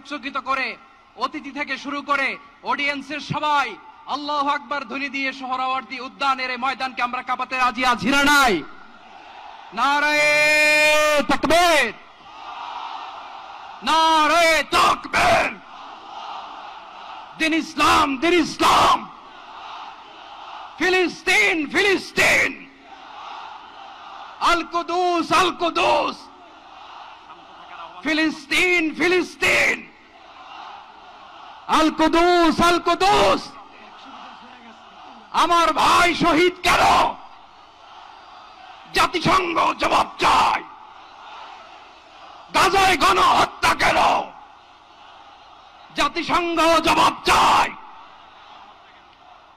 উচ্চকিত করে অতিথি থেকে শুরু করে অডিয়েন্সের সবাই আল্লাহু আকবার ধ্বনি দিয়ে সোহরাওয়ার্দী উদ্যানের এই ময়দানকে আমরা কাঁপাতে রাজি আছি না নাই? নারায়ে তাকবীর, নারায়ে তাকবীর। দিন ইসলাম, দিন ইসলাম। ফিলিস্তিন, ফিলিস্তিন। আল কুদুস, আল কুদুস। ফিলিস্তিন, ফিলিস্তিন। আল কুদুস, আল কুদুস। আমার ভাই শহীদ কেন? জাতিসংঘ জবাব চায়। গাজায় গণহত্যা কেন? জাতিসংঘ জবাব চায়।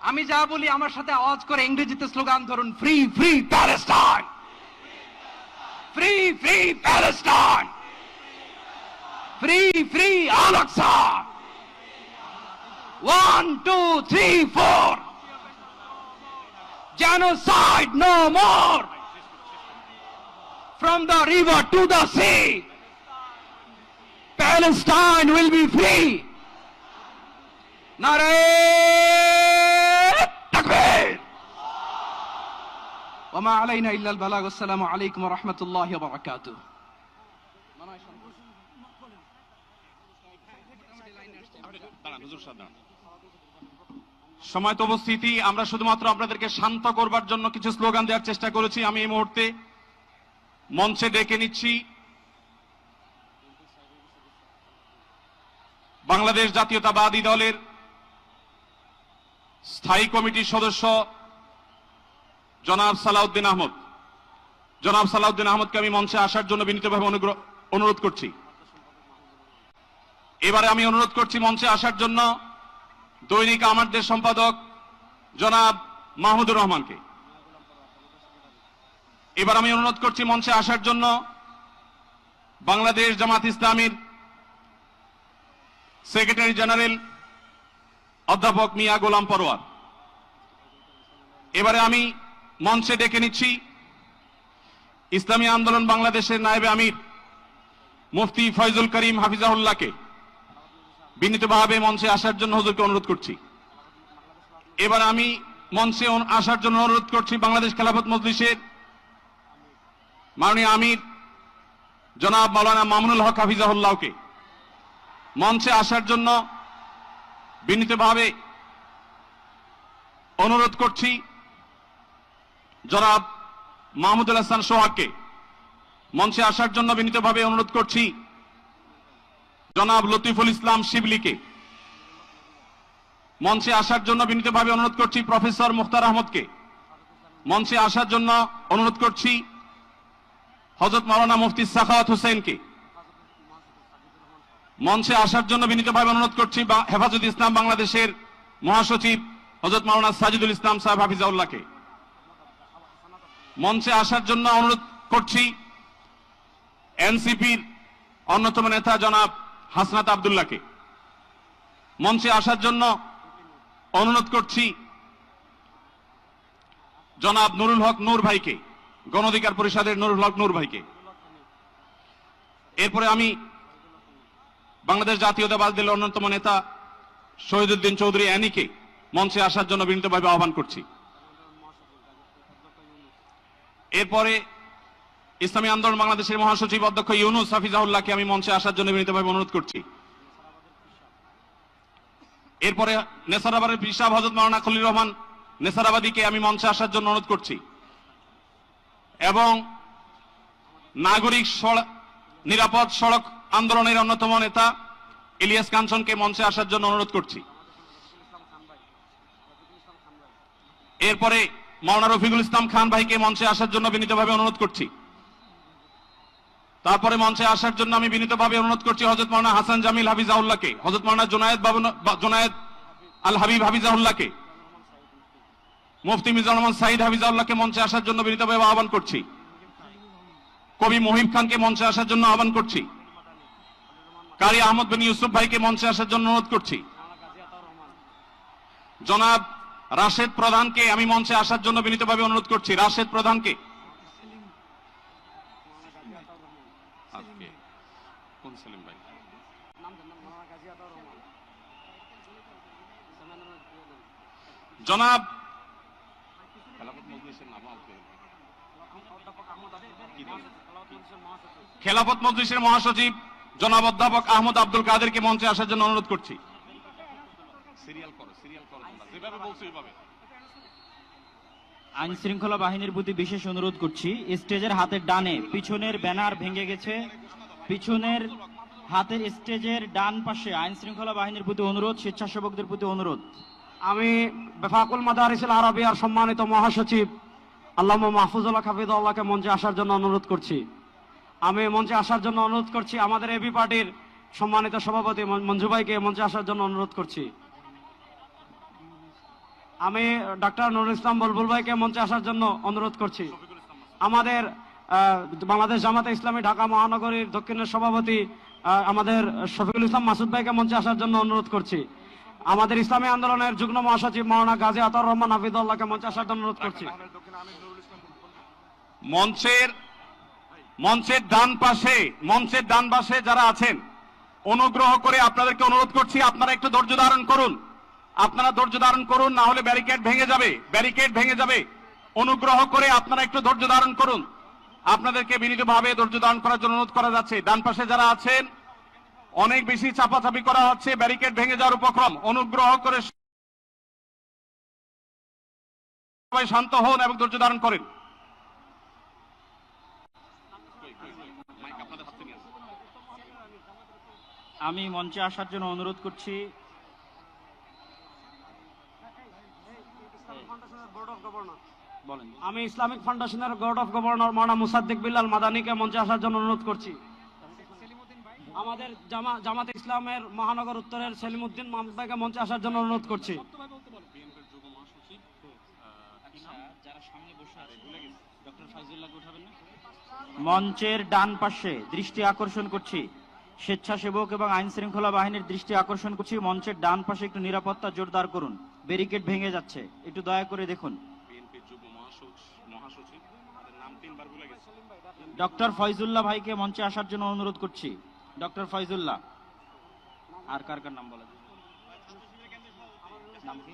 আমি যা বলি আমার সাথে আওয়াজ করে ইংরেজিতে স্লোগান ধরুন, free free Palestine, free free Palestine, free free Al Aqsa. 1 2 3 4, genocide no more. From the river to the sea, Palestine will be free. Nare takbir. Wa ma alayna illa al-balagh. Assalamu alaykum wa rahmatullahi wa barakatuh. সময়ত উপস্থিতি, আমরা শুধুমাত্র আপনাদেরকে শান্ত করবার জন্য কিছু slogan দেওয়ার চেষ্টা করেছি। আমি এই মুহূর্তে মঞ্চে ডেকে নিচ্ছি বাংলাদেশ জাতীয়তাবাদী দলের স্থায়ী কমিটির সদস্য জনাব সালাউদ্দিন আহমদ। জনাব সালাউদ্দিন আহমদকে আমি মঞ্চে আসার জন্য বিনীতভাবে অনুরোধ করছি। এবারে আমি অনুরোধ করছি মঞ্চে আসার জন্য দৈনিক আমার দেশ সম্পাদক জনাব মাহমুদুর রহমানকে। এবার আমি অনুরোধ করছি মঞ্চে আসার জন্য বাংলাদেশ জামাত ইসলামীর সেক্রেটারি জেনারেল অধ্যাপক মিয়া গোলাম পরোয়ার। এবারে আমি মঞ্চে ডেকে নিচ্ছি ইসলামী আন্দোলন বাংলাদেশের নায়েবে আমির মুফতি ফয়জুল করিম হাফিজাহুল্লাহকে বিনীতভাবে মঞ্চে আসার জন্য হুজুরকে অনুরোধ করছি। এবার আমি মঞ্চে আসার জন্য অনুরোধ করছি বাংলাদেশ খেলাফত মজলিসের মাননীয় আমির জনাব মাওলানা মামুনুল হক হাফিজাহুল্লাহকে মঞ্চে আসার জন্য বিনীতভাবে অনুরোধ করছি। জনাব মাহমুদুল হাসান সোহাগকে মঞ্চে আসার জন্য বিনীতভাবে অনুরোধ করছি। জনাব লতিফুল ইসলাম শিবলিকে মঞ্চে আসার জন্য বিনীতভাবে অনুরোধ করছি। প্রফেসর মুখতার আহমদকে মঞ্চে আসার জন্য অনুরোধ করছি। হযরত মাওলানা মুফতি সাখাওয়াত হোসেনকে মঞ্চে আসার জন্য বিনীতভাবে অনুরোধ করছি। হেফাজত ইসলাম বাংলাদেশের মহাসচিব হযরত মাওলানা সাজিদুল ইসলাম সাহেব হাফিজাউল্লাহকে মঞ্চে আসার জন্য অনুরোধ করছি। এনসিপির অন্যতম নেতা জনাব হাসনাত আব্দুল্লাহকে মঞ্চে আসার জন্য অনুরোধ করছি। জনাব নুরুল হক নূর ভাইকে, গণ অধিকার পরিষদের নুরুল হক নূর ভাইকে। এরপরে আমি বাংলাদেশ জাতীয়তাবাদী দলের অন্যতম নেতা শহীদুদ্দিন চৌধুরী অ্যানিকে মঞ্চে আসার জন্য বিনীতভাবে আহ্বান করছি। এরপরে ইসলামী আন্দোলন বাংলাদেশের মহাসচিব অধ্যক্ষ ইউনুস হাফিজাহুল্লাহকে আমি মঞ্চে আসার জন্য বিনীতভাবে অনুরোধ করছি। এরপরে নেসারাবাদের পীর সাহেব হযরত মাওলানা খলিল রহমান নেসারাবাদীকে আমি মঞ্চে আসার জন্য অনুরোধ করছি এবং নাগরিক নিরাপদ সড়ক আন্দোলনের অন্যতম নেতা ইলিয়াস কাঞ্চনকে মঞ্চে আসার জন্য অনুরোধ করছি। এরপরে মাওলানা রফিকুল ইসলাম খান ভাইকে মঞ্চে আসার জন্য বিনীতভাবে অনুরোধ করছি। তারপরে মঞ্চে আসার জন্য আমি বিনীতভাবে অনুরোধ করছি হযরত মাওলানা হাসান জামিল হাফিজাহুল্লাহকে, হযরত মাওলানা জুনায়েদ আল হাবিব হাফিজাহুল্লাহকে, মুফতি মিজানুর রহমান সাঈদ হাফিজাহুল্লাহকে মঞ্চে আসার জন্য বিনীতভাবে আহ্বান করছি। কবি মহিব খানকে মঞ্চে আসার জন্য আহ্বান করছি। কারি আহমদ বিন ইউসুফ ভাইকে মঞ্চে আসার জন্য অনুরোধ করছি। জনাব রাশেদ প্রধানকে আমি মঞ্চে আসার জন্য বিনীতভাবে অনুরোধ করছি। রাশেদ প্রধানকে জনাব খেলাফত মজলিসের মহাসচিব জনাব অধ্যাপক আহমদ আব্দুল কাদেরকে মঞ্চে আসার জন্য অনুরোধ করছি। যেভাবে বলছি ওইভাবে। আইন শৃঙ্খলা বাহিনীর প্রতি বিশেষ অনুরোধ করছি, স্টেজের হাতের ডানে পিছনের ব্যানার ভেঙে গেছে, পিছনের হাতের স্টেজের ডান পাশে আইন শৃঙ্খলা বাহিনীর প্রতি অনুরোধ, স্বেচ্ছাসেবকদের প্রতি অনুরোধ। আমি বেফাকুল মাদারিসুল আরাবিয়ার সম্মানিত মহাসচিব আল্লামা মাহফুজুল্লাহ হাফিজুল্লাহকে মঞ্চে আসার জন্য অনুরোধ করছি। আমি মঞ্চে আসার জন্য অনুরোধ করছি আমাদের এবি পার্টির সম্মানিত সভাপতি মঞ্জু ভাইকে মঞ্চে আসার জন্য অনুরোধ করছি। আমি ডক্টর নুরুল ইসলাম বুলবুল ভাইকে মঞ্চে আসার জন্য অনুরোধ করছি। আমাদের বাংলাদেশ জামাতে ইসলামী ঢাকা মহানগরীর দক্ষিণের সভাপতি আমাদের শফিকুল ইসলাম মাসুদ ভাইকে মঞ্চে আসার জন্য অনুরোধ করছি। আমাদের ইসলামী আন্দোলনের যুগ্ম মহাসচিব মাওলানা গাজী আতাউর রহমান হাফিজুল্লাহকে মঞ্চে আসার জন্য অনুরোধ করছি। মঞ্চের ডান পাশে যারা আছেন, অনুগ্রহ করে আপনাদেরকে অনুরোধ করছি, আপনারা একটু ধৈর্য ধারণ করুন। আপনারা ধৈর্য ধারণ করুন, না হলে ব্যারিকেড ভেঙে যাবে। অনুগ্রহ করে আপনারা একটু ধৈর্য ধারণ করুন। আপনাদেরকে বিনীতভাবে ধৈর্য ধারণ করার জন্য অনুরোধ করা যাচ্ছে। ডান পাশে যারা আছেন, অনেক বেশি চাপাচাপি করা হচ্ছে, ব্যারিকেড ভেঙে যাওয়ার উপক্রম। অনুগ্রহ করে সবাই শান্ত হন এবং ধৈর্য ধারণ করেন। আমি মঞ্চে আসার জন্য অনুরোধ করছি আমি ইসলামিক ফাউন্ডেশনের বোর্ড অফ গভর্নর মাওলানা মুসাদ্দিক বিল্লাল মাদানীকে মঞ্চে আসার জন্য অনুরোধ করছি। আমাদের জামাতে ইসলামের মহানগর উত্তরের সেলিমউদ্দিন মাহমুদ ভাইকে মঞ্চে আসার জন্য অনুরোধ করছি। মঞ্চের ডান পাশে দৃষ্টি আকর্ষণ করছি, স্বেচ্ছাসেবক এবং আইন শৃঙ্খলা বাহিনীর দৃষ্টি আকর্ষণ করছি, মঞ্চের ডান পাশে একটু নিরাপত্তা জোরদার করুন, ব্যারিকেড ভেঙে যাচ্ছে, একটু দয়া করে দেখুন। ডক্টর ফয়জুল্লাহ ভাইকে মঞ্চে আসার জন্য অনুরোধ করছি। ডক্টর ফয়জুল্লাহ, আর কার কার নাম বলা যায়? নাম কি?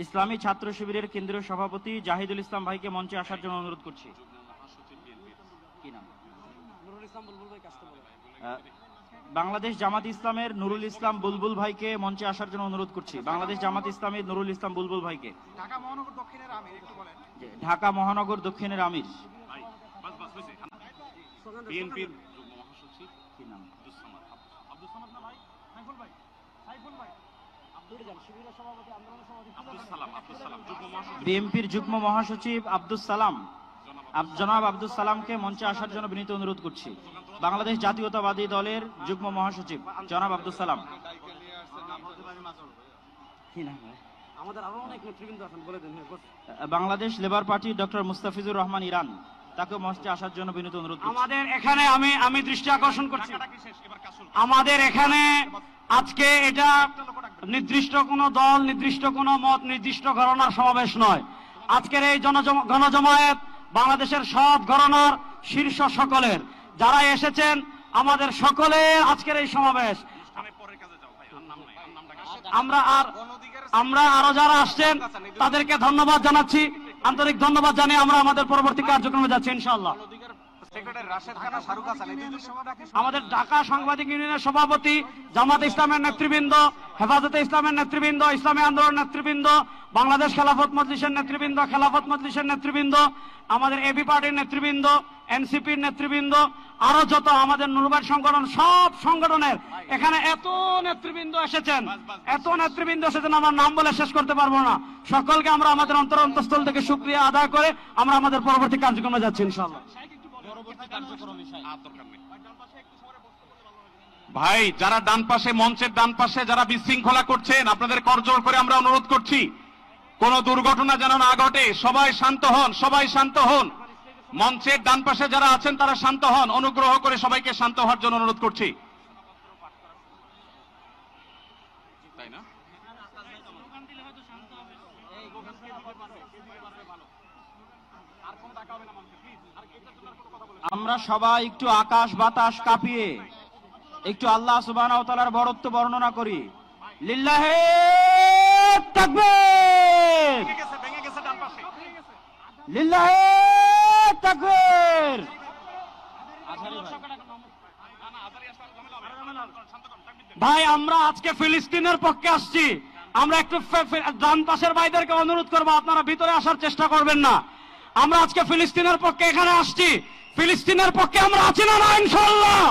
ইসলামী ছাত্র শিবিরের কেন্দ্রীয় সভাপতি জাহিদুল ইসলাম ভাইকে মঞ্চে আসার জন্য অনুরোধ করছি। কি নাম? বাংলাদেশ জামাত ইসলামের নুরুল ইসলাম বুলবুল ভাইকে মঞ্চে আসার জন্য অনুরোধ করছি। বাংলাদেশ জামাত ইসলামের নুরুল ইসলাম বুলবুল ভাইকে। ঢাকা মহানগর দক্ষিণের আমির। বিএনপির বিএনপির যুগ্ম মহাসচিব আব্দুস সালাম, জনাব আব্দুস সালামকে মঞ্চে আসার জন্য বিনীত অনুরোধ করছি। বাংলাদেশ জাতীয়তাবাদী দলের যুগ্ম মহাসচিব জনাব Abdus Salam. Bangladesh labour party doctor Mustafizur Rahman Iran, তাকে মঞ্চে আসার জন্য বিনীত অনুরোধ করছি। আমাদের এখানে আমি দৃষ্টি আকর্ষণ করছি, আমাদের এখানে আজকে এটা নির্দিষ্ট কোনো দল, নির্দিষ্ট কোনো মত, নির্দিষ্ট ঘরানার সমাবেশ নয়। আজকের এই গণজমায়েত বাংলাদেশের সব ঘরানার শীর্ষ সকলের যারা এসেছেন, আমাদের সকলের আজকের এই সমাবেশ। আমরা আরো যারা আসছেন তাদেরকে ধন্যবাদ জানাচ্ছি, আন্তরিক ধন্যবাদ জানিয়ে আমরা আমাদের পরবর্তী কার্যক্রমে যাচ্ছি ইনশাআল্লাহ। আমাদের ঢাকা সাংবাদিক ইউনিয়নের সভাপতি, জামাত ইসলামের নেতৃবৃন্দ, হেফাজতে ইসলামের নেতৃবৃন্দ, ইসলামী আন্দোলন নেতৃবৃন্দ, বাংলাদেশ খেলাফত মজলিসের নেতৃবৃন্দ, খেলাফত মজলিসের নেতৃবৃন্দ, আমাদের এবি পার্টির নেতৃবৃন্দ, এনসিপির নেতৃবৃন্দ, আরো যত আমাদের নুরবাদ সংগঠন, সব সংগঠনের এখানে এত নেতৃবৃন্দ এসেছেন, আমরা নাম বলে শেষ করতে পারবো না। সকলকে আমরা আমাদের অন্তঃস্থল থেকে শুকরিয়া আদায় করে আমরা আমাদের পরবর্তী কার্যক্রমে যাচ্ছি ইনশাআল্লাহ। ভাই, যারা ডান পাশে, মঞ্চের ডান পাশে যারা বিশৃঙ্খলা করছেন, আপনাদের করজোড় করে আমরা অনুরোধ করছি, কোন দুর্ঘটনা যেন না ঘটে। সবাই শান্ত হন, সবাই শান্ত হন। মঞ্চের ডান পাশে যারা আছেন তারা শান্ত হন। অনুগ্রহ করে সবাইকে শান্ত হওয়ার জন্য অনুরোধ করছি। তাই না? আমরা সবাই একটু আকাশ বাতাস কাঁপিয়ে একটু আল্লাহ সুবহানাহু ওয়া তাআলার বড়ত্ব বর্ণনা করি। লিল্লাহে তাকবীর, লিল্লাহে তাকবীর। ভাই আমরা আজকে ফিলিস্তিনের পক্ষে আসছি, আমরা একটু ডান পাশের ভাইদেরকে অনুরোধ করবো আপনারা ভিতরে আসার চেষ্টা করবেন না। আমরা আজকে ফিলিস্তিনের পক্ষে এখানে আসছি, ফিলিস্তিনের পক্ষে আমরা আছি না না ইনশাআল্লাহ?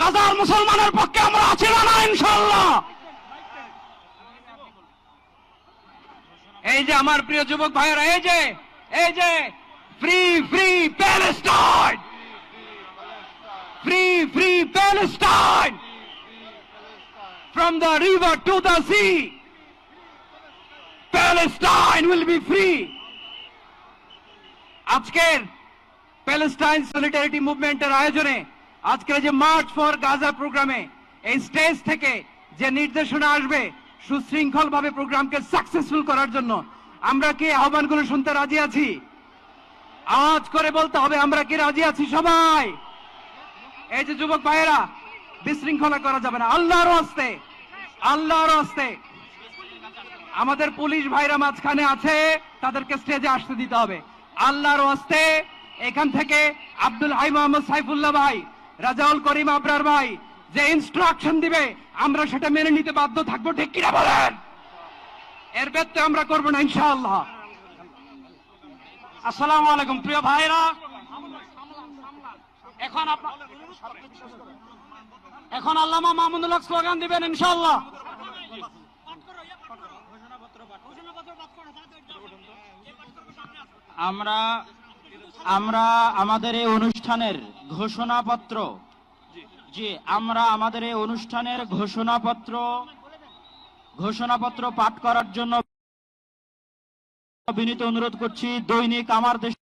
গাজার মুসলমানের পক্ষে আমরা আছি না না ইনশাআল্লাহ? এই যে আমার প্রিয় যুবক ভাইয়েরা, এই যে free free Palestine, free free Palestine, from the river to the sea, Palestine will be free. আজকের প্যালেস্টাইন সলিডারিটি মুভমেন্টের আয়োজনে আজকের যে মার্চ ফর গাজা প্রোগ্রামে এই স্টেজ থেকে যে নির্দেশনা আসবে সুশৃঙ্খল ভাবে প্রোগ্রামকে সাকসেসফুল করার জন্য, আমরা কি আহ্বানগুলো শুনতে রাজি আছি? আওয়াজ করে বলতে হবে আমরা কি রাজি আছি সবাই? এই যে যুবক ভাইয়েরা, বিশৃঙ্খলা করা যাবে না, আল্লাহর হস্তে, আল্লাহর হস্তে। আমাদের পুলিশ ভাইরা মাঝখানে আছে, তাদেরকে স্টেজে আসতে দিতে হবে আল্লাহর হস্তে। এখান থেকে আব্দুল হাই মোহাম্মদ সাইফুল্লাহ ভাই, রাজাউল করিম আবরার ভাই যে ইনস্ট্রাকশন দিবে আমরা সেটা মেনে নিতে বাধ্য থাকবো, ঠিক কিনা বলেন? এর ব্যত্যয় আমরা করবো না ইনশাআল্লাহ। আসসালামু আলাইকুম প্রিয় ভাইরা, এখন আল্লামা মামুনুল হক স্লোগান দিবেন ইনশাআল্লাহ। আমরা আমাদের এই অনুষ্ঠানের ঘোষণাপত্র, আমাদের এই অনুষ্ঠানের ঘোষণাপত্র পাঠ করার জন্য বিনীত অনুরোধ করছি দৈনিক আমার দেশের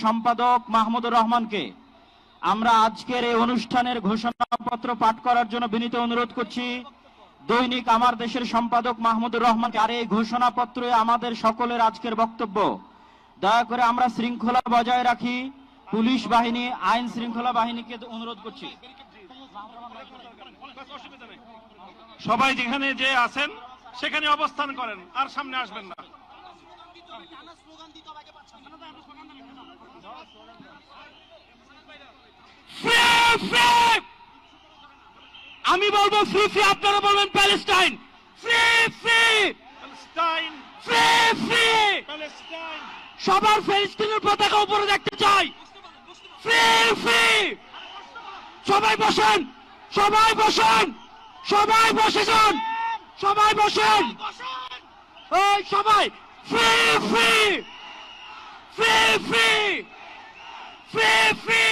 সম্পাদক মাহমুদুর রহমানকে। আমরা আজকের এই অনুষ্ঠানের ঘোষণাপত্র পাঠ করার জন্য বিনীত অনুরোধ করছি দৈনিক আমার দেশের সম্পাদক মাহমুদুর রহমানকে। আর এই ঘোষণাপত্রে আমাদের সকলের আজকের বক্তব্য। দয়া করে আমরা শৃঙ্খলা বজায় রাখি। পুলিশ বাহিনী, আইন শৃঙ্খলা বাহিনীকে অনুরোধ করছি সবাই যেখানে যে আছেন সেখানে অবস্থান করেন, আর সামনে আসবেন না। আমি বলবো ফ্রি ফ্রি, আপনারা বলবেন Palestine. Free free Palestine, free free, Palestine. সবার ফিলিস্তিনের পতাকা উপরে দেখতে চাই। ফ্রি ফ্রি, সবাই বসেন, সবাই বসেন, সবাই বসে যান, সবাই বসেন, ওই সবাই। Free free, free free, free free,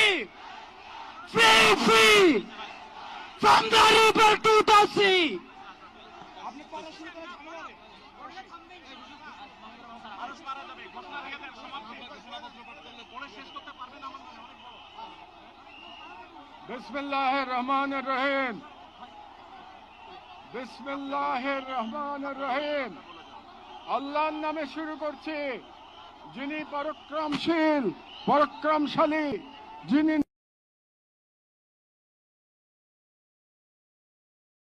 free free, from the river to the sea. বিসমিল্লাহির রহমানির রহিম, বিসমিল্লাহির রহমানির রহিম। আল্লাহর নামে শুরু করছি, যিনি পরাক্রমশীল, পরাক্রমশালী, যিনি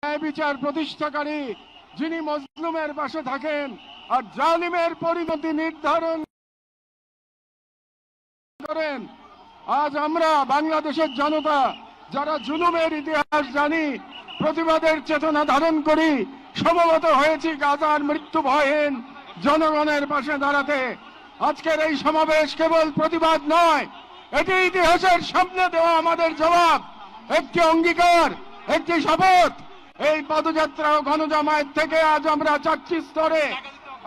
ন্যায় বিচার প্রতিষ্ঠাকারী, যিনি মজলুমের পাশে থাকেন আর জালিমের পরিণতি নির্ধারণ করেন। আজ আমরা বাংলাদেশের জনতা যারা জুলুমের ইতিহাস জানি, প্রতিবাদের চেতনা ধারণ করি, সমবেত হয়েছি গাজার মৃত্যু ভয়হীন জনগণের পাশে দাঁড়াতে। আজকের এই সমাবেশ কেবল প্রতিবাদ নয়, এটি ইতিহাসের সামনে দেওয়া আমাদের জবাব, একটি অঙ্গীকার, একটি শপথ। এই পদযাত্রা ও গণজামায়াত থেকে আজ আমরা 4টি স্তরে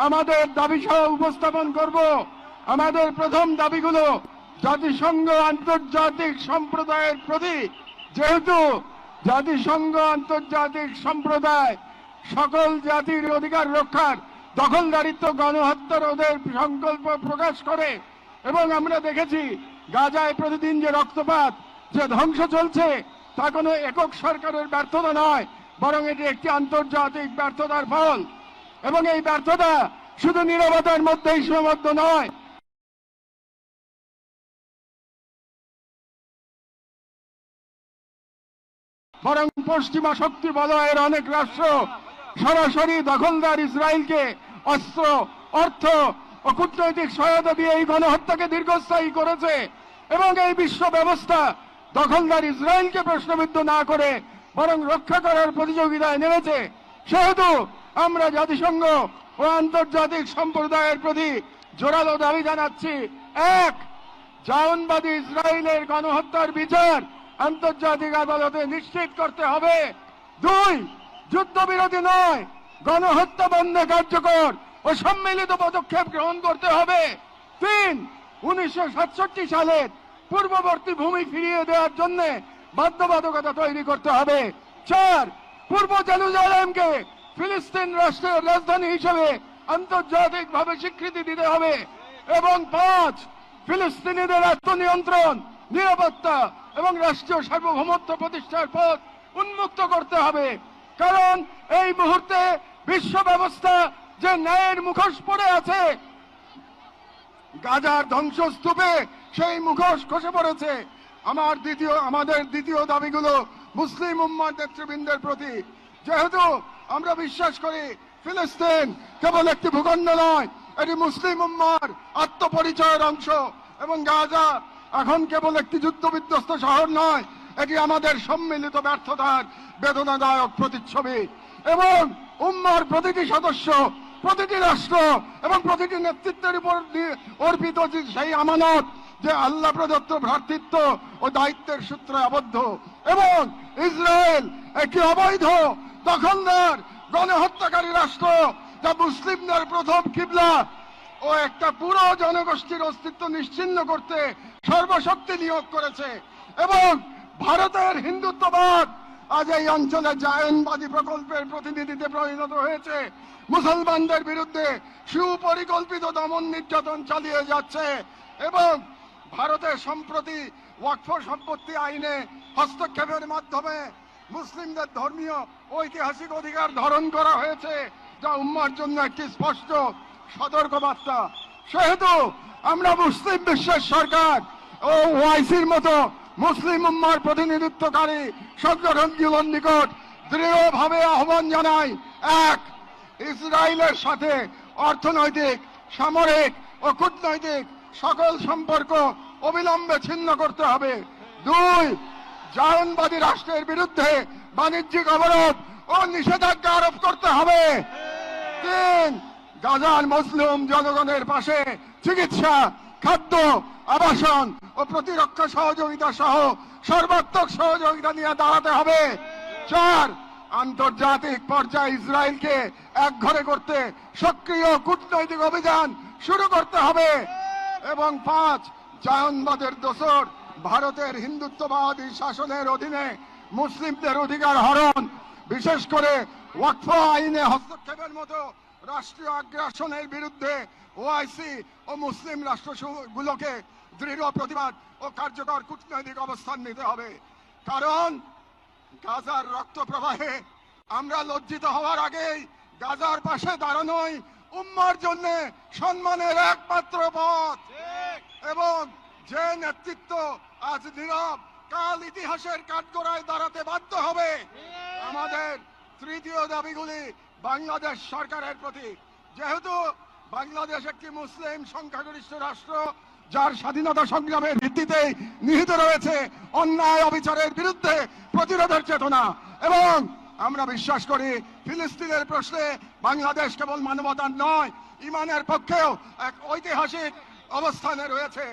আমাদের দাবি সহ উপস্থাপন করব। আমাদের প্রথম দাবিগুলো জাতিসংঘ আন্তর্জাতিক সম্প্রদায়ের প্রতি, যেহেতু জাতিসংঘ আন্তর্জাতিক সম্প্রদায় সকল জাতির অধিকার রক্ষার, দখলদারিত্ব, গণহত্যা রোধের সংকল্প প্রকাশ করে, এবং আমরা দেখেছি গাজায় প্রতিদিন যে রক্তপাত, যে ধ্বংস চলছে, তা কোনো একক সরকারের ব্যর্থতা নয়, বরং এটি একটি আন্তর্জাতিক ব্যর্থতার ফল। এবং এই ব্যর্থতা শুধু নীরবতার মধ্যেই সীমাবদ্ধ নয়, বরং পশ্চিমা শক্তি বলয়ের অনেক রাষ্ট্র সরাসরি দখলদার ইসরায়েলকে অস্ত্র, অর্থ ও কূটনৈতিক সহায়তা দিয়ে এই গণহত্যাকে দীর্ঘস্থায়ী করেছে এবং এই বিশ্ব ব্যবস্থা দখলদার ইসরায়েলকে প্রশ্নবিদ্ধ না করে বরং রক্ষা করার প্রতিযোগিতায় নেমেছে। সেহেতু আমরা জাতিসংঘ ও আন্তর্জাতিক সম্প্রদায়ের প্রতি জোরালো দাবি জানাচ্ছি, এক, জায়নবাদী ইসরায়েলের গণহত্যার বিচার আন্তর্জাতিক আদালতে নিশ্চিত করতে হবে। দুই, যুদ্ধবিরতি নয়, গণহত্যা বন্ধে কার্যকর ও সম্মিলিত পদক্ষেপ গ্রহণ করতে হবে। তিন, 1967 সালের পূর্ববর্তী ভূমি ফিরিয়ে দেওয়ার জন্য বাধ্যবাধকতা তৈরি করতে হবে। চার, পূর্ব জেরুজালেমকে ফিলিস্তিন রাষ্ট্রের রাজধানী হিসেবে আন্তর্জাতিকভাবে স্বীকৃতি দিতে হবে। এবং পাঁচ, ফিলিস্তিনিদের আত্মনিয়ন্ত্রণ, নিরাপত্তা এবং রাষ্ট্রীয় সার্বভৌমত্ব প্রতিষ্ঠার পথ উন্মুক্ত করতে হবে। কারণ এই মুহূর্তে বিশ্ব ব্যবস্থা যে ন্যায়ের মুখোশ পড়ে আছে, গাজার ধ্বংসস্তূপে সেই মুখোশ খসে পড়েছে। আমাদের দ্বিতীয় দাবিগুলো মুসলিম উম্মার নেতৃবৃন্দের প্রতি। যেহেতু আমরা বিশ্বাস করি ফিলিস্তিন কেবল একটি ভূখণ্ড নয়, এটি মুসলিম উম্মার আত্মপরিচয়ের অংশ এবং গাজা এখন কেবল একটি যুদ্ধবিধ্বস্ত শহর নয়, এটি আমাদের সম্মিলিত ব্যর্থতার বেদনাদায়ক প্রতিচ্ছবি। এবং উম্মার প্রতিটি সদস্য, প্রতিটি রাষ্ট্র এবং প্রতিটি নেতৃত্বের উপর অর্পিত সেই আমানত যে আল্লাহ প্রদত্ত ভ্রাতৃত্ব ও দায়িত্বের সূত্রে আবদ্ধ। এবং ইসরায়েল একটি অবৈধ দখলদার গণহত্যাকারী রাষ্ট্র, যা মুসলিমদের প্রথম কিবলা ও একটা পুরো জনগোষ্ঠীর অস্তিত্ব নিশ্চিহ্ন করতে সর্বশক্তি নিয়োগ করেছে। এবং ভারতের হিন্দুত্ববাদ আজ এই অঞ্চলে জায়নবাদী প্রকল্পের প্রতিনিধিতে পরিণত হয়েছে, মুসলমানদের বিরুদ্ধে সুপরিকল্পিত দমন নির্যাতন চালিয়ে যাচ্ছে। এবং ভারতের সম্প্রতি ওয়াকফ সম্পত্তি আইনে হস্তক্ষেপের মাধ্যমে মুসলিমদের ধর্মীয় ঐতিহাসিক অধিকার ধারণ করা হয়েছে, যা উম্মার জন্য একটি স্পষ্ট সতর্কবার্তা। সেহেতু আমরা মুসলিম বিশ্বের সরকার ও ওআইসির মতো মুসলিম উম্মার প্রতিনিধিত্বকারী সংগঠনগুলোর নিকট দৃঢ়ভাবে আহ্বান জানাই, এক, ইসরায়েলের সাথে অর্থনৈতিক, সামরিক ও কূটনৈতিক সকল সম্পর্ক অবিলম্বে ছিন্ন করতে হবে। দুই, জায়নবাদী রাষ্ট্রের বিরুদ্ধে বাণিজ্যিক অবরোধ ও নিষেধাজ্ঞা আরোপ করতে হবে। তিন, গাজার মুসলিম জনগণের পাশে চিকিৎসা, খাদ্য, আবাসন ও প্রতিরক্ষা সহযোগিতা সহ সর্বাত্মক সহযোগিতা নিয়ে দাঁড়াতে হবে। চার, আন্তর্জাতিক পর্যায়ে ইসরায়েলকে একঘরে করতে সক্রিয় কূটনৈতিক অভিযান শুরু করতে হবে। এবং পাঁচ, জায়নবাদের দোসর ভারতের হিন্দুত্ববাদী শাসনের অধীনে মুসলিমদের অধিকার হরণ, বিশেষ করে ওয়াকফ আইনে হস্তক্ষেপের মতো রাষ্ট্রীয় আগ্রাসনের বিরুদ্ধে ওআইসি ও মুসলিম রাষ্ট্রগুলোকে দৃঢ় প্রতিবাদ ও কার্যকর কূটনৈতিক অবস্থান নিতে হবে। কারণ গাজার রক্ত প্রবাহে আমরা লজ্জিত হওয়ার আগেই গাজার পাশে দাঁড়ানোই উম্মার জন্য সম্মানের একমাত্র পথ। এবং যে নেতৃত্ব আজ নীরব, কাল ইতিহাসের কাঠগড়ায় দাঁড়াতে বাধ্য হবে। আমাদের তৃতীয় দাবিগুলি বাংলাদেশ সরকারের প্রতি। যেহেতু বাংলাদেশ একটি মুসলিম সংখ্যাগরিষ্ঠ রাষ্ট্র, যার স্বাধীনতা সংগ্রামের ভিত্তিতে নিহিত রয়েছে অন্যায় অবিচারের বিরুদ্ধে প্রতিরোধের চেতনা। এবং আমরা বিশ্বাস করি ফিলিস্তিনের প্রশ্নে বাংলাদেশ কেবল মানবতার নয়, ইমানের পক্ষেও এক ঐতিহাসিক অবস্থানে রয়েছে।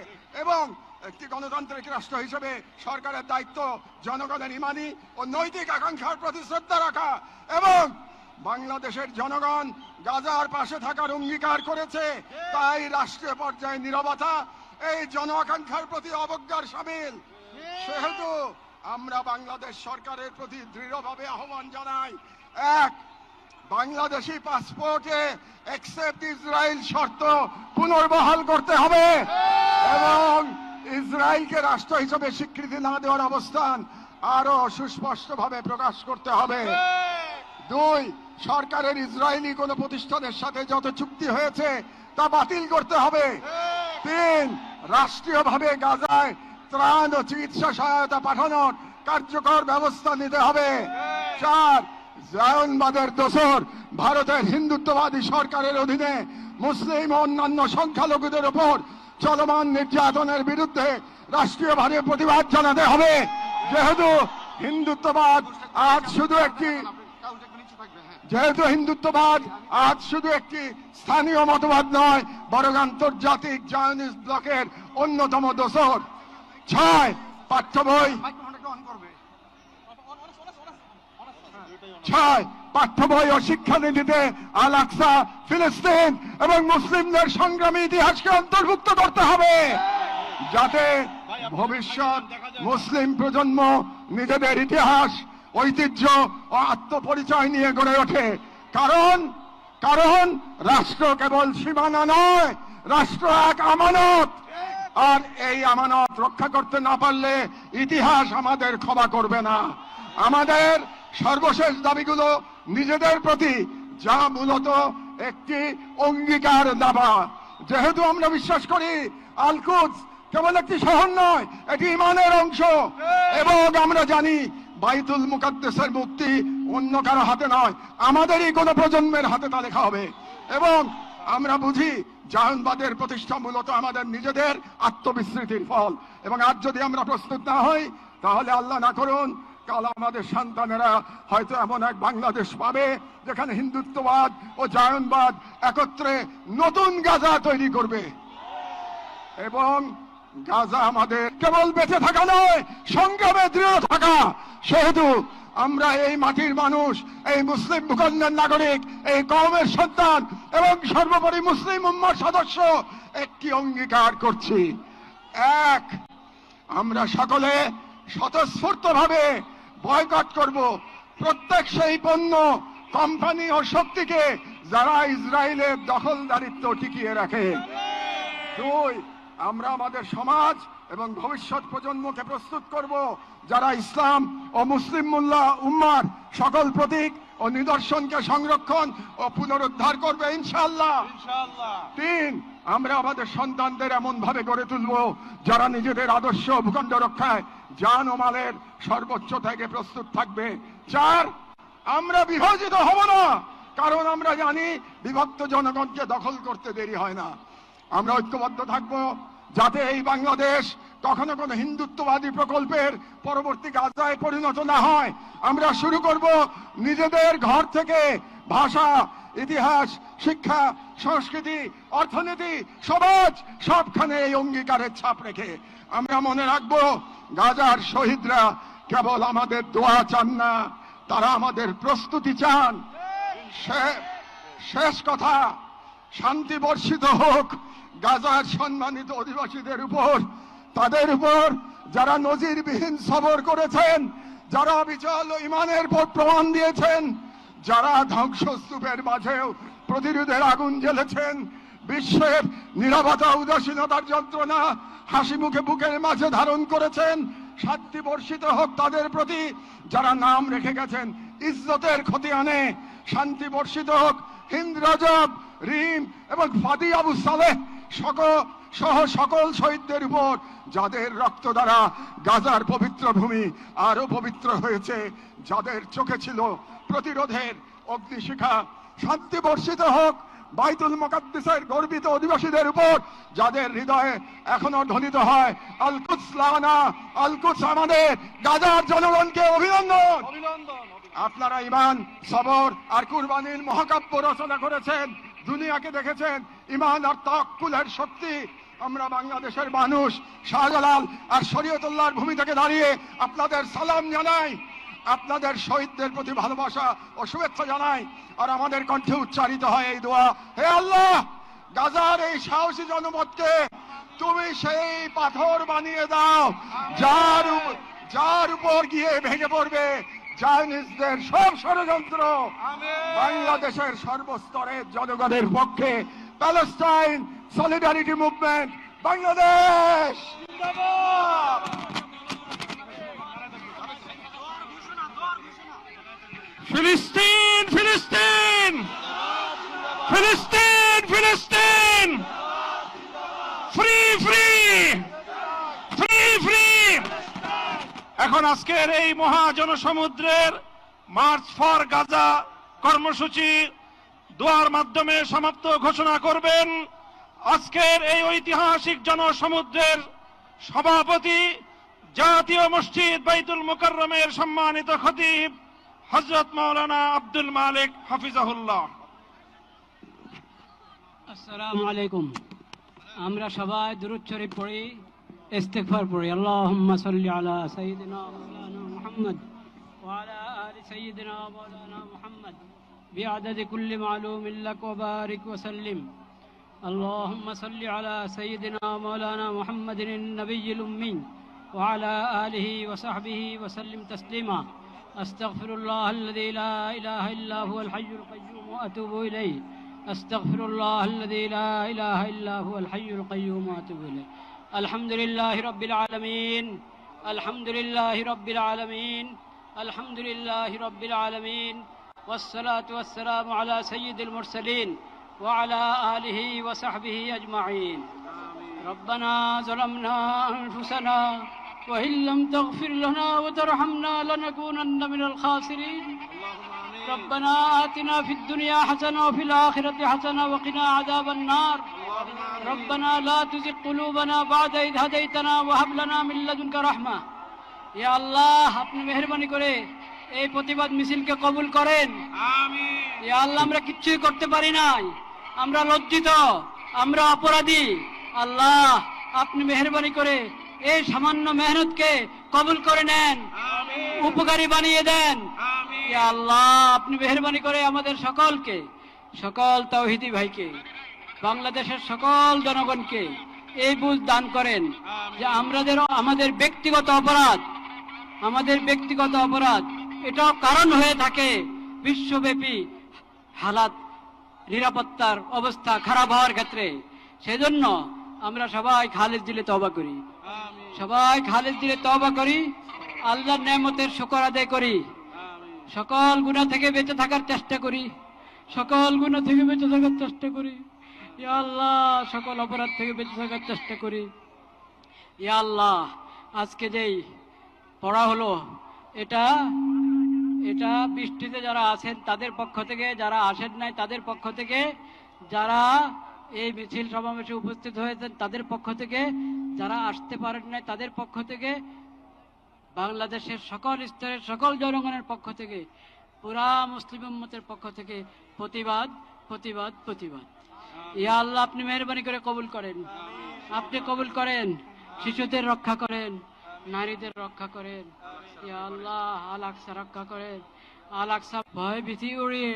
এবং একটি গণতান্ত্রিক রাষ্ট্র হিসেবে সরকারের দায়িত্ব জনগণের ইমানি ও নৈতিক আকাঙ্ক্ষার প্রতি শ্রদ্ধা রাখা। এবং বাংলাদেশের জনগণ গাজার পাশে থাকার অঙ্গীকার করেছে, তাই রাষ্ট্রীয় পর্যায়ে নীরবতা এই জন আকাঙ্ক্ষার প্রতি অবজ্ঞার সামিল। সেহেতু আমরা বাংলাদেশ সরকারের প্রতি দৃঢ়ভাবে আহ্বান জানাই, এক, বাংলাদেশি পাসপোর্টে অ্যাকসেপ্ট ইসরায়েল শর্ত পুনর্বহাল করতে হবে এবং ইসরায়েলকে রাষ্ট্র হিসেবে স্বীকৃতি না দেওয়ার অবস্থান আরো সুস্পষ্টভাবে প্রকাশ করতে হবে। দুই, সরকারের ইসরায়েলি কোন প্রতিষ্ঠানের সাথে যত চুক্তি হয়েছে তা বাতিল করতে হবে। তিন, রাষ্ট্রীয়ভাবে গাজায় ত্রাণ ও চিকিৎসা সহায়তা পাঠানোর কার্যকর ব্যবস্থা নিতে হবে। 4, জায়নবাদের দোসর ভারতের হিন্দুত্ববাদী সরকারের অধীনে মুসলিম ও অন্যান্য সংখ্যালঘুদের উপর চলমান নির্যাতনের বিরুদ্ধে রাষ্ট্রীয়ভাবে প্রতিবাদ জানাতে হবে। যেহেতু হিন্দুত্ববাদ আজ শুধু একটি স্থানীয় মতবাদ নয়, বরং আন্তর্জাতিক জায়নিস্ট ব্লকের অন্যতম দোসর। 6, পাঠ্য বই ও শিক্ষানীতিতে আল আকসা, ফিলিস্তিন এবং মুসলিমদের সংগ্রামী ইতিহাসকে অন্তর্ভুক্ত করতে হবে, যাতে ভবিষ্যৎ মুসলিম প্রজন্ম নিজেদের ইতিহাস, ঐতিহ্য ও আত্মপরিচয় নিয়ে গড়ে ওঠে। কারণ রাষ্ট্র কেবল সীমানা নয়, রাষ্ট্র এক আমানত। আর এই আমানত রক্ষা করতে না পারলে ইতিহাস আমাদের ক্ষমা করবে না। আমাদের সর্বশেষ দাবিগুলো নিজেদের প্রতি, যা মূলত একটি অঙ্গীকার দাবা। যেহেতু আমরা বিশ্বাস করি আল কুদস কেবল একটি শহর নয়, এটি ঈমানের অংশ, এবং আমরা জানি বাইতুল মুকাদ্দাসের মুক্তি অন্য কারো হাতে নয়, আমাদেরই কোন প্রজন্মের হাতে তা লেখা হবে। এবং আমরা বুঝি জায়নবাদের প্রতিষ্ঠা মূলত আমাদের নিজেদের আত্মবিস্মৃতির ফল। এবং আজ যদি আমরা প্রস্তুত না হই, তাহলে আল্লাহ না করুন কাল আমাদের সন্তানেরা হয়তো এমন এক বাংলাদেশ পাবে যেখানে হিন্দুত্ববাদ ও জায়নবাদ একত্রে নতুন গাজা তৈরি করবে। এবং গাজা আমাদের কেবল বেঁচে থাকা নয়, সংগ্রামে দৃঢ় থাকা। সেহেতু আমরা এই মাটির মানুষ, এই মুসলিম ভূখণ্ডের নাগরিক, এই কওমের সন্তান এবং সর্বোপরি মুসলিম উম্মার সদস্য একটি অঙ্গীকার করছি। 1, আমরা সকলে স্বতঃস্ফূর্তভাবে বয়কট করব প্রত্যেক সেই পণ্য, কোম্পানি ও শক্তিকে যারা ইসরায়েলের দখলদারিত্ব টিকিয়ে রাখে। 2, আমরা আমাদের সমাজ এবং ভবিষ্যৎ প্রজন্মকে প্রস্তুত করব যারা ইসলাম ও মুসলিম উম্মার সকল প্রতীক ও নিদর্শনকে সংরক্ষণ ও পুনরুদ্ধার করবে ইনশাআল্লাহ। 3, আমরা আমাদের সন্তানদের এমন ভাবে গড়ে তুলব যারা নিজেদের আদর্শ ভূখণ্ড রক্ষায় জান ও মালের সর্বোচ্চ থেকে প্রস্তুত থাকবে। 4, আমরা বিভাজিত হব না, কারণ আমরা জানি বিভক্ত জনগণকে দখল করতে দেরি হয় না। আমরা ঐক্যবদ্ধ থাকব যাতে এই বাংলাদেশ কখনো কোনো হিন্দুত্ববাদী প্রকল্পের পরবর্তী গাজায় পরিণত না হয়। আমরা শুরু করব নিজেদের ঘর থেকে। ভাষা, ইতিহাস, শিক্ষা, সংস্কৃতি, অর্থনীতি, সমাজ সবখানে এই অঙ্গীকারের ছাপ রেখে আমরা মনে রাখবো গাজার শহীদরা কেবল আমাদের দোয়া চান না, তারা আমাদের প্রস্তুতি চান। শেষ কথা, শান্তি বর্ষিত হোক গাজার সম্মানিত অধিবাসীদের উপর, তাদের উপর যারা নজিরবিহীন সবর করেছেন, যারা বিচল ইমানের পর প্রমাণ দিয়েছেন, যারা ধ্বংসস্তূপের মাঝেও প্রতিরোধের আগুন জ্বেলেছেন, বিশ্বের নীরবতা উদাসীনতার যন্ত্রণা হাসি মুখে বুকের মাঝে ধারণ করেছেন। শান্তি বর্ষিত হোক তাদের প্রতি যারা নাম রেখে গেছেন ইজ্জতের খতিয়ানে। শান্তি বর্ষিত হোক হিন্দ রজব, রিম এবং ফাদি আবু সালেহ সহ সকল শহীদদের উপর যাদের রক্ত দ্বারা গাজার পবিত্র ভূমি আরো পবিত্র হয়েছে, যাদের চোখে ছিল প্রতিরোধের অগ্নিশিখা। শান্তি বর্ষিত হোক বাইতুল মুকাদ্দাসের গর্বিত অধিবাসীদের উপর যাদের হৃদয়ে এখনো ধ্বনিত হয় আল কুদস লানা, আল কুদস আমাদের। গাজার জনগণকে অভিনন্দন। আপনারা ঈমান, সবর আর কুরবানির মহাকাব্য রচনা করেছেন, দুনিয়াকে দেখেছেন ঈমান আর তাওয়াক্কুলের শক্তি। আমরা বাংলাদেশের মানুষ শাহজালাল আর শরীয়তুল্লাহর ভূমি থেকে দাঁড়িয়ে আপনাদের সালাম জানাই, আপনাদের শহীদদের প্রতি ভালোবাসা ও শুভেচ্ছা জানাই। আর আমাদের কণ্ঠে উচ্চারিত হয় এই দোয়া, হে আল্লাহ, গাজার এই সাহসী জনপদকে তুমি সেই পাথর বানিয়ে দাও যার উপর গিয়ে ভেঙে পড়বে জায়নিস্টদের সব ষড়যন্ত্র। বাংলাদেশের সর্বস্তরের জনগণের পক্ষে প্যালেস্টাইন সলিডারিটি মুভমেন্ট বাংলাদেশ জিন্দাবাদ। ফিলিস্তিন, ফিলিস্তিন, ফিলিস্তিন, ফিলিস্তিন, ফ্রি, ফ্রি, ফ্রি, ফ্রি। এখন আজকের এই মহাজনসমুদ্রের মার্চ ফর গাজা কর্মসূচি দোয়ার মাধ্যমে সমাপ্ত ঘোষণা করবেন আজকের এই ঐতিহাসিক জনসমুদ্রের সভাপতি, জাতীয় মসজিদ বাইতুল মুকাররমের সম্মানিত খতিব হযরত মাওলানা আব্দুল মালিক হাফিজাহুল্লাহ। আসসালামু আলাইকুম। আমরা সবাই দুরূদ শরীফ পড়ি, ইস্তিগফার পড়ি। আল্লাহুম্মা সাল্লি আলা সাইয়্যিদিনা মাওলানা মুহাম্মদ ওয়া আলা আলি সাইয়্যিদিনা মাওলানা মুহাম্মদ বিআদাদি কুল্লি মালুমিন লাক ওয়া বারিক ওয়া সাল্লিম। আল্লাহুম্মা সাল্লি আলা সাইয়্যিদিনা মাওলানা মুহাম্মাদিন নবিয়্যিল উম্মি ওয়া আলা আলিহি ওয়া সাহবিহি ওয়া সাল্লিম তাসলিমা। আস্তাগফিরুল্লাহ আল্লাযী লা ইলাহা ইল্লা হুয়াল হাইয়ুল কাইয়্যুম ওয়া আতুবু ইলাইহি। أستغفر الله الذي لا إله إلا هو الحي القيوم وأتوب إليه. الحمد لله رب العالمين. الحمد لله رب العالمين. الحمد لله رب العالمين. والصلاة والسلام على سيد المرسلين وعلى آله وصحبه أجمعين. ربنا ظلمنا أنفسنا وإن لم تغفر لنا وترحمنا لنكونن من الخاسرين. ربنا آتنا في الدنيا حسنة وفي الآخرة حسنة وقنا عذاب النار. ربنا لا تزغ قلوبنا بعد إذ هديتنا وهب لنا من لدنك رحمة. يا الله আপনি মেহেরবানি করে এই প্রতিবাদ মিছিলকে কবুল করেন। আমিন। ইয়া আল্লাহ আমরা কিচ্ছুই করতে পারি নাই, আমরা লজ্জিত, আমরা অপরাধী। আল্লাহ আপনি মেহেরবানি করে এই সামান্য মেহনতকে কবুল করে নেন, উপকারী বানিয়ে দেন। ইয়া আল্লাহ আপনি মেহেরবানি করে আমাদের সকলকে, সকল তাওহীদি ভাইকে, বাংলাদেশের সকল জনগণকে এই বুঝ দান করেন যে আমাদের ব্যক্তিগত অপরাধ এটাও কারণ হয়ে থাকে বিশ্বব্যাপী হালাত, নিরাপত্তার অবস্থা খারাপ হওয়ার ক্ষেত্রে। সেজন্য আমরা সবাই খালেজ দিলে তওবা করি, আল্লাহর নেয়ামতের শুকর আদায় করি, সকল গুনাহ থেকে বেঁচে থাকার চেষ্টা করি, ইয়া আল্লাহ সকল অপরাধ থেকে বেঁচে থাকার চেষ্টা করি। ইয়া আল্লাহ আজকে যেই পড়া হলো এটা বৃষ্টিতে যারা আছেন তাদের পক্ষ থেকে, যারা আসেন নাই তাদের পক্ষ থেকে, যারা এই মিছিল সমাবেশে উপস্থিত হয়েছেন তাদের পক্ষ থেকে, যারা আসতে পারেন নাই তাদের পক্ষ থেকে, বাংলাদেশের সকল স্তরের সকল জনগণের পক্ষ থেকে, পুরা মুসলিম উম্মতের পক্ষ থেকে প্রতিবাদ। ইয়া আল্লাহ আপনি মেহেরবানি করে কবুল করেন, আপনি কবুল করেন। শিশুদের রক্ষা করেন, নারীদের রক্ষা করেন। ইয়া আল্লাহ আল আকসা রক্ষা করেন, আল আকসা ভয় ভীতি উড়িয়ে